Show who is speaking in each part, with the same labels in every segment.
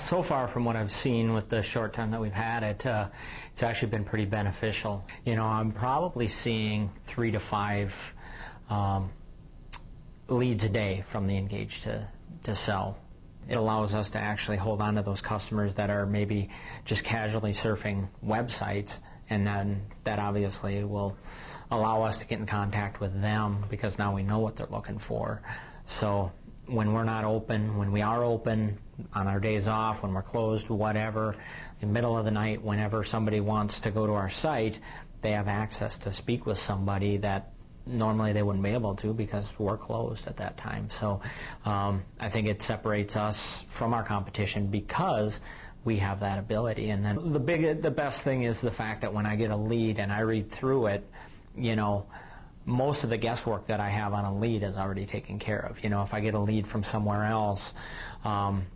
Speaker 1: So far, from what I've seen with the short time that we've had it, it's actually been pretty beneficial. You know, I'm probably seeing 3 to 5 leads a day from the Engage to Sell. It allows us to actually hold on to those customers that are maybe just casually surfing websites, and then that obviously will allow us to get in contact with them because now we know what they're looking for. So when we're not open, when we are open, on our days off, when we're closed, whatever, in the middle of the night, whenever somebody wants to go to our site, they have access to speak with somebody that normally they wouldn't be able to because we're closed at that time. So I think it separates us from our competition because we have that ability. And then the best thing is the fact that when I get a lead and I read through it, you know, most of the guesswork that I have on a lead is already taken care of. You know, if I get a lead from somewhere else,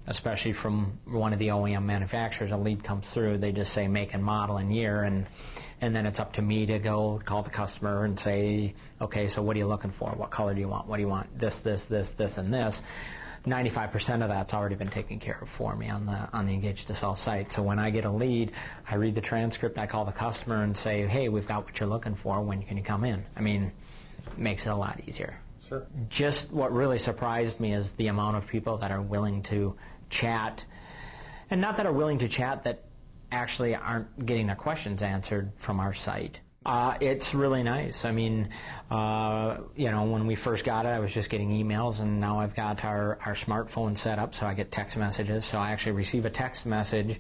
Speaker 1: especially from one of the OEM manufacturers, a lead comes through, they just say make and model and year, and then it's up to me to go call the customer and say, okay, so what are you looking for? What color do you want? What do you want? This, and this. 95% of that's already been taken care of for me on the Engage to Sell site. So when I get a lead, I read the transcript, I call the customer and say, hey, we've got what you're looking for, when can you come in? I mean, it makes it a lot easier.
Speaker 2: Sure.
Speaker 1: Just what really surprised me is the amount of people that are willing to chat, and not that are willing to chat, that actually aren't getting their questions answered from our site. It's really nice. I mean, you know, when we first got it, I was just getting emails, and now I've got our smartphone set up, so I get text messages. So I actually receive a text message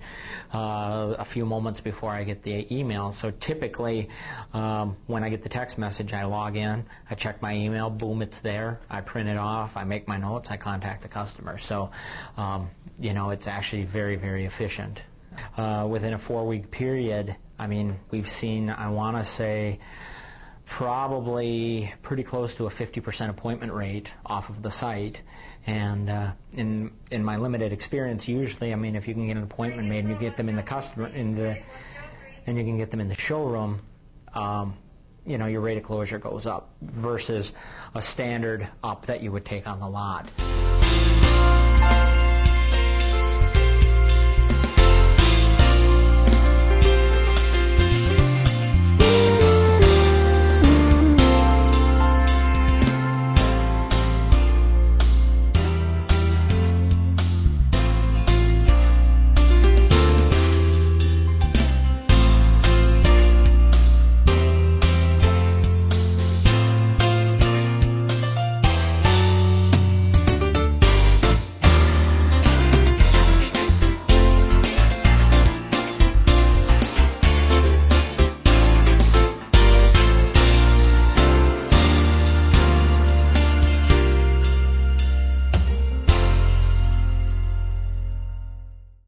Speaker 1: a few moments before I get the email. So typically, when I get the text message, I log in, I check my email, boom, it's there. I print it off, I make my notes, I contact the customer. So, you know, it's actually very, very efficient. Within a 4-week period, I mean, we've seen, I want to say, probably pretty close to a 50% appointment rate off of the site. And in my limited experience, usually, I mean, if you can get an appointment made and you get them in the and you can get them in the showroom, you know, your rate of closure goes up versus a standard up that you would take on the lot.